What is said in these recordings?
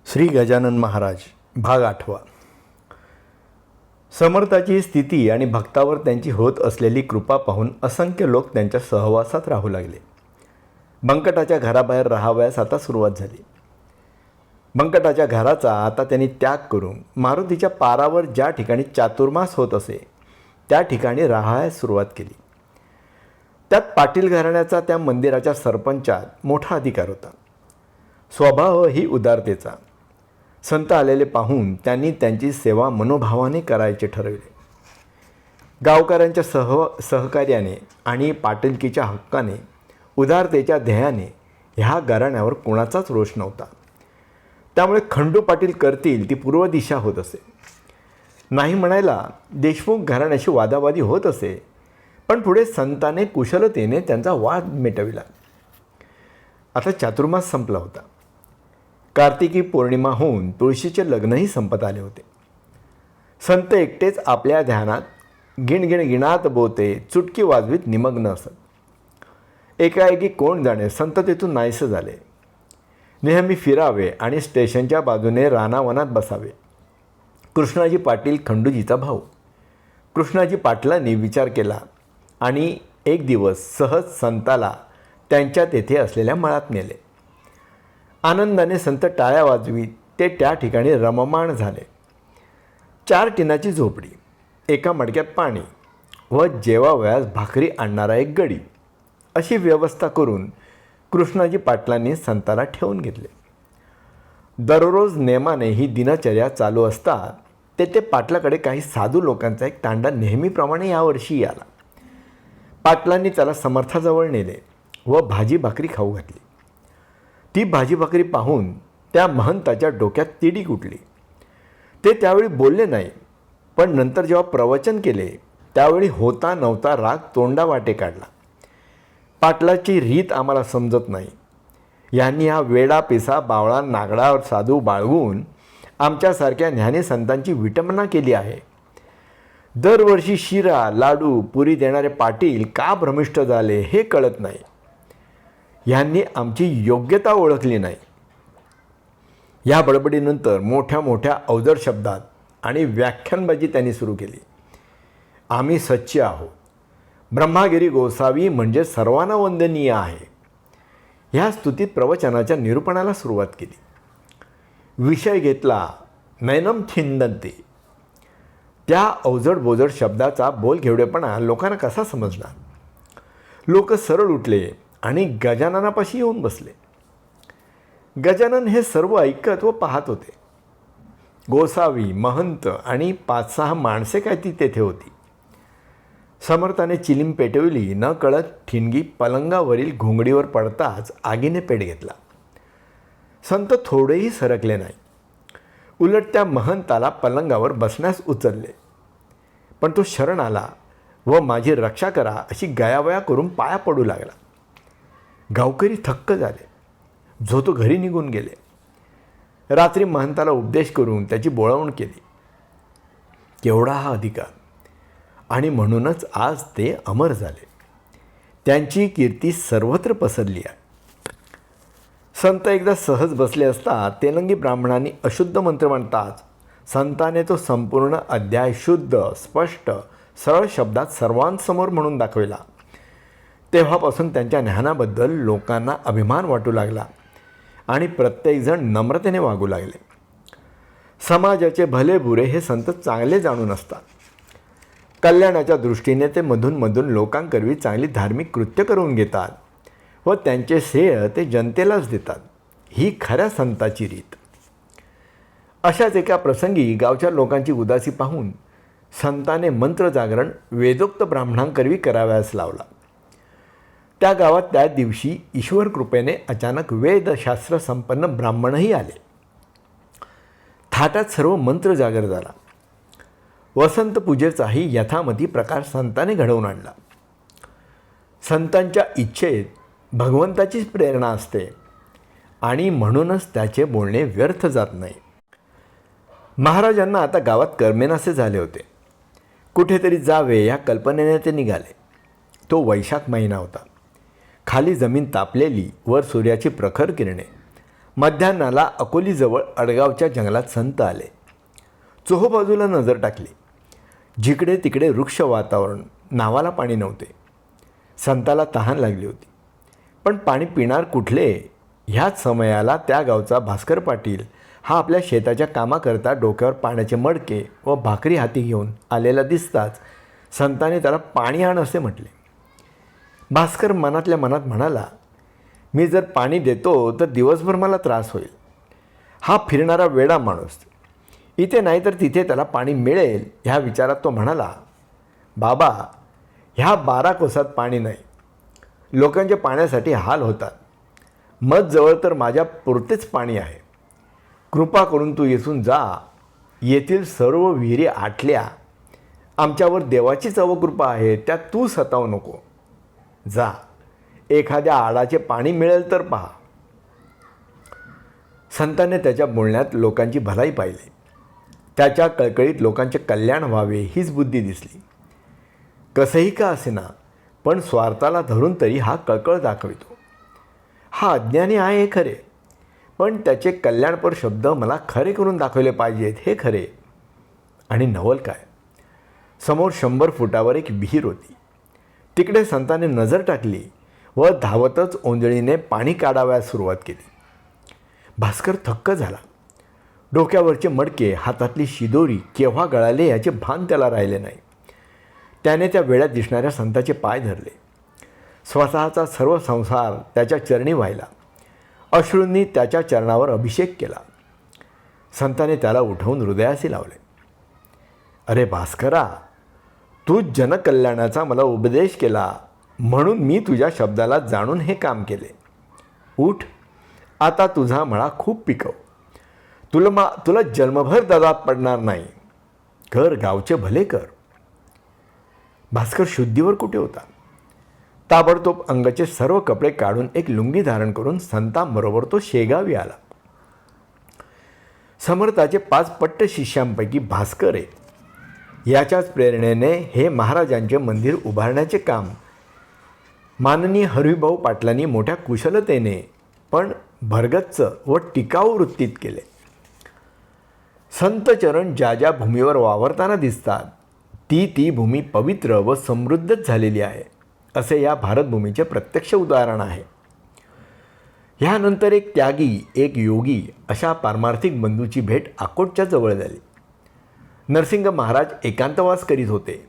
श्री गजानन महाराज भाग 8. समर्थाची स्थिती आणि भक्तावर त्यांची होत असलेली कृपा पाहून असंख्य लोक त्यांच्या सहवासात राहू लागले. बंकटाच्या घराबाहेर राहावयास आता सुरुवात झाली. बंकटाच्या घराचा आता त्यांनी त्याग करून मारुतीच्या पारावर ज्या ठिकाणी चातुर्मास होत असे त्या ठिकाणी राहायला सुरुवात केली. त्यात पाटील घराण्याचा त्या मंदिराच्या सरपंचात मोठा अधिकार होता. स्वभावही उदारतेचा. संत आलेले पाहून त्यांनी त्यांची सेवा मनोभावाने करायचे ठरविले. गावकऱ्यांच्या सहकार्याने आणि पाटीलकीच्या हक्काने, उदारतेच्या ध्येयाने ह्या घराण्यावर कोणाचाच रोष नव्हता. त्यामुळे खंडू पाटील करतील ती पूर्व दिशा होत असे. नाही म्हणायला देशमुख घराण्याशी वादावादी होत असे, पण पुढे संताने कुशलतेने त्यांचा वाद मिटविला. आता चातुर्मास संपला होता. कार्तिकी पौर्णिमा होऊन तुळशीचे लग्नही संपत आले होते. संत एकटेच आपल्या ध्यानात गिणगिणात बोते चुटकी वाजवीत निमग्न असत. एकाएकी कोण जाणे संत तेथून नाहीसे झाले. नेहमी फिरावे आणि स्टेशनच्या बाजूने रानावनात बसावे. कृष्णाजी पाटील खंडूजीचा भाऊ. कृष्णाजी पाटलांनी विचार केला आणि एक दिवस सहज संताला त्यांच्या तेथे असलेल्या मळात नेले. आनंदाने संत टाळ्या वाजवीत ते त्या ठिकाणी रममाण झाले. 4 टिनाची झोपडी, एका मडक्यात पाणी व जेवावयास भाकरी आणणारा एक गडी, अशी व्यवस्था करून कृष्णाजी पाटलांनी संताला ठेवून घेतले. दररोज नेमाने ही दिनचर्या चालू असता तेथे पाटलाकडे काही साधू लोकांचा एक तांडा नेहमीप्रमाणे यावर्षी आला. पाटलांनी त्याला समर्थाजवळ नेले व भाजी भाकरी खाऊ घातली. ती भाजी भाकरी पाहून त्या महंताच्या डोक्यात तिडीक उठली. ते त्यावेळी बोलले नाही, पण नंतर जेव्हा प्रवचन केले त्यावेळी होता नव्हता राग तोंडावाटे काढला. पाटलाची रीत आम्हाला समजत नाही. यांनी हा वेडा पिसा बावळा नागडा साधू बाळगून आमच्यासारख्या ज्ञानी संतांची विटंबना केली आहे. दरवर्षी शिरा लाडू पुरी देणारे पाटील का भ्रमिष्ट झाले हे कळत नाही. यांनी आमची योग्यता ओळखली नाही. या बडबडीनंतर मोठ्या मोठ्या अवजड शब्दात आणि व्याख्यानबाजी त्यांनी सुरू केली. आम्ही सच्चे आहोत. ब्रह्मागिरी गोसावी म्हणजे सर्वांना वंदनीय आहे. ह्या स्तुतीत प्रवचनाच्या निरूपणाला सुरुवात केली. विषय घेतला नैनम थिंदंते. त्या अवजड बोजड शब्दाचा बोलघेवडेपणा लोकांना कसा समजणार. लोक सरळ उठले आणि गजाननापाशी येऊन बसले. गजानन हे सर्व ऐकत व पाहत होते. गोसावी, महंत आणि 5-6 माणसे काय ती तेथे होती. समर्थाने चिलीम पेटवली. न कळत ठिणगी पलंगावरील घोंगडीवर पडताच आगीने पेट घेतला. संत थोडेही सरकले नाही. उलट त्या महंताला पलंगावर बसण्यास उचलले. पण तो शरण आला व माझी रक्षा करा अशी गयावया करून पाया पडू लागला. गावकरी थक्क झाले. जो तो घरी निघून गेले. रात्री महंताला उपदेश करून त्याची बोळवण केली. केवढा हा अधिकार, आणि म्हणूनच आज ते अमर झाले. त्यांची कीर्ती सर्वत्र पसरली आहे. संत एकदा सहज बसले असता तेलंगी ब्राह्मणांनी अशुद्ध मंत्र म्हणताच संताने तो संपूर्ण अध्याय शुद्ध स्पष्ट सरळ शब्दात सर्वांसमोर म्हणून दाखविला. तेव्हापासून त्यांच्या ज्ञानाबद्दल लोकांना अभिमान वाटू लागला आणि प्रत्येकजण नम्रतेने वागू लागले. समाजाचे भले बुरे हे संत चांगले जाणून असतात. कल्याणाच्या दृष्टीने ते मधून लोकांकरवी चांगली धार्मिक कृत्य करून घेतात व त्यांचे श्रेय ते जनतेलाच देतात. ही खऱ्या संताची रीत. अशाच एका प्रसंगी गावच्या लोकांची उदासी पाहून संताने मंत्र जागरण वेदोक्त ब्राह्मणांकरवी करावयास लावला. त्या गावात त्या दिवशी ईश्वर कृपेने अचानक वेदशास्त्र संपन्न ब्राह्मणही आले. थाटात सर्व मंत्र जागर झाला. वसंत पूजेचाही यथामती प्रकार संताने घडवून आणला. संतांच्या इच्छेत भगवंताचीच प्रेरणा असते आणि म्हणूनच त्याचे बोलणे व्यर्थ जात नाही. महाराजांना आता गावात करमेनासे झाले होते. कुठेतरी जावे या कल्पनेने ते निघाले. तो वैशाख महिना होता. खाली जमीन तापलेली, वर सूर्याची प्रखर किरणे. मध्यान्नाला अकोलीजवळ अडगावच्या जंगलात संत आले. चोहोबाजूला नजर टाकली. जिकडे तिकडे वृक्ष वातावरण, नावाला पाणी नव्हते. संताला तहान लागली होती, पण पाणी पिणार कुठले? ह्याच समयाला त्या गावचा भास्कर पाटील हा आपल्या शेताच्या कामाकरता डोक्यावर पाण्याचे मडके व भाकरी हाती घेऊन आलेला दिसताच संताने त्याला पाणी आण असे म्हटले. भास्कर मनातल्या मनात म्हणाला, मी जर पाणी देतो तर दिवसभर मला त्रास होईल. हा फिरणारा वेडा माणूस, इथे नाही तर तिथे त्याला पाणी मिळेल ह्या विचारात तो म्हणाला, बाबा, ह्या 12 कोसात पाणी नाही. लोकांच्या पाण्यासाठी हाल होतात. मजजवळ तर माझ्या पुरतेच पाणी आहे. कृपा करून तू येथून जा. येथील सर्व विहिरी आटल्या. आमच्यावर देवाचीच अवकृपा आहे, त्यात तू सतावू नको. जा, एखाद्या आडाचे पाणी मिळेल तर पहा. संतांनी त्याच्या बोलण्यात लोकांची भलाई पाहिली. त्याच्या कळकळीत लोकांचे कल्याण व्हावे हीच बुद्धी दिसली. कसंही का असेना, पण स्वार्थाला धरून तरी हा कळकळ दाखवितो. हा अज्ञानी आहे हे खरे, पण त्याचे कल्याणपर शब्द मला खरे करून दाखवले पाहिजेत हे खरे. आणि नवल काय, समोर 100 फुटावर एक विहीर होती. तिकडे संतांनी नजर टाकली व धावतच ओंजळीने पाणी काढावयास सुरुवात केली. भास्कर थक्क झाला. डोक्यावरचे मडके, हातातली शिदोरी केव्हा गळाले याचे भान त्याला राहिले नाही. त्याने त्या वेळात दिसणाऱ्या संताचे पाय धरले. स्वतःचा सर्व संसार त्याच्या चरणी वाहिला. अश्रूंनी त्याच्या चरणावर अभिषेक केला. संताने त्याला उठवून हृदयाशी लावले. अरे भास्करा, तू जनकल्याणाचा मला उपदेश केला म्हणून मी तुझ्या शब्दाला जाणून हे काम केले. उठ, आता तुझा मळा खूप पिकव. तुला जन्मभर ददात पडणार नाही. कर, गावचे भले कर. भास्कर शुद्धीवर कुठे होता. ताबडतोब अंगाचे सर्व कपडे काढून एक लुंगी धारण करून संतांबरोबर तो शेगावी आला. समर्थाचे 5 पट्ट शिष्यांपैकी भास्कर एक. याच्याच प्रेरणेने हे महाराजांचे मंदिर उभारण्याचे काम माननीय हरिभाऊ पाटलांनी मोठ्या कुशलतेने पण भरगच्च व टिकाऊ वृत्तीत केले. संत चरण ज्या ज्या भूमीवर वावरताना दिसतात ती भूमी पवित्र व समृद्धच झालेली आहे, असे या भारतभूमीचे प्रत्यक्ष उदाहरण आहे. ह्यानंतर एक त्यागी, एक योगी अशा पारमार्थिक बंधूची भेट अकोटच्या जवळ झाली. नरसिंग महाराज एकांतवास करीत होते.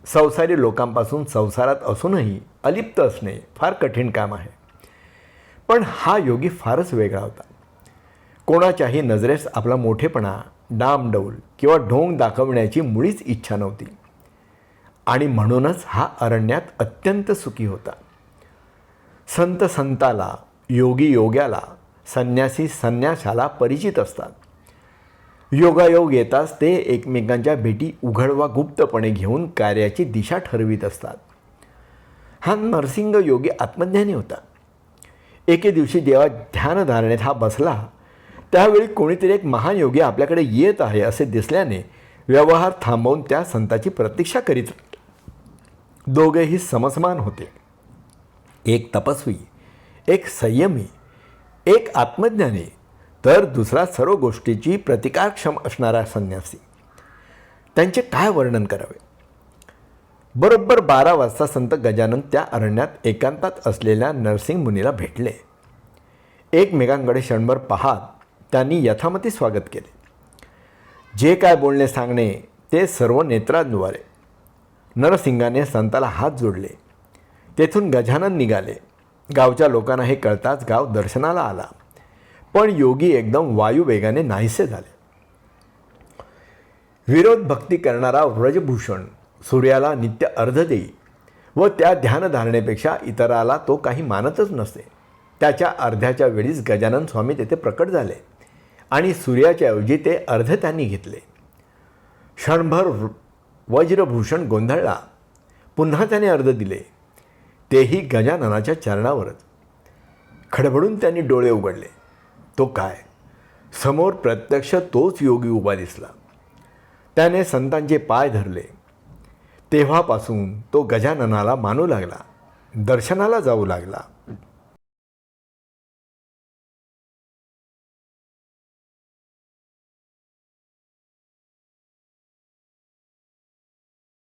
संसारी लोकांपासून संसारात असूनही अलिप्त असणे फार कठीण काम आहे. पण हा योगी फारच वेगळा होता. कोणाच्याही नजरेस आपला मोठेपणा, डामडौल किंवा ढोंग दाखवण्याची मुळीच इच्छा नव्हती. आणि म्हणूनच हा अरण्यात अत्यंत सुखी होता. संत संताला, योगी योग्याला, संन्यासी संन्यासाला परिचित असतात. योगायोग येताच ते एकमेकांच्या भेटी उघड वा गुप्तपणे घेऊन कार्याची दिशा ठरवित असतात. हा नरसिंग योगी आत्मज्ञानी होता. एके दिवशी जेव्हा ध्यानधारणेत हा बसला त्यावेळी कोणीतरी एक महान योगी आपल्याकडे येत आहे असे दिसल्याने व्यवहार थांबवून त्या संताची प्रतीक्षा करीत होते. दोघेही समसमान होते. एक तपस्वी, एक संयमी, एक आत्मज्ञानी, तर दुसरा सर्व गोष्टीची प्रतिकारक्षम असणारा संन्यासी. त्यांचे काय वर्णन करावे. बरोबर 12 वाजता संत गजानन त्या अरण्यात एकांतात असलेल्या नरसिंग मुनीला भेटले. एकमेकांकडे क्षणभर पाहत त्यांनी यथामती स्वागत केले. जे काय बोलणे सांगणे ते सर्व नेत्राद्वारे. नरसिंगाने संताला हात जोडले. तेथून गजानन निघाले. गावच्या लोकांना हे कळताच गाव दर्शनाला आला. पण योगी एकदम वायुवेगाने नाहीसे झाले. विरोध भक्ती करणारा व्रजभूषण सूर्याला नित्य अर्ध देई व त्या ध्यानधारणेपेक्षा इतराला तो काही मानतच नसे. त्याच्या अर्ध्याच्या वेळीच गजानन स्वामी तेथे प्रकट झाले आणि सूर्याच्या ऐवजी ते अर्ध त्यांनी घेतले. क्षणभर वज्रभूषण गोंधळला. पुन्हा त्याने अर्ध दिले, तेही गजाननाच्या चरणावरच. खडबडून त्यांनी डोळे उघडले. तो काय, समोर प्रत्यक्ष तोच योगी उभा दिसला. त्याने संतांचे पाय धरले. तेव्हापासून तो गजाननाला मानू लागला, दर्शनाला जाऊ लागला.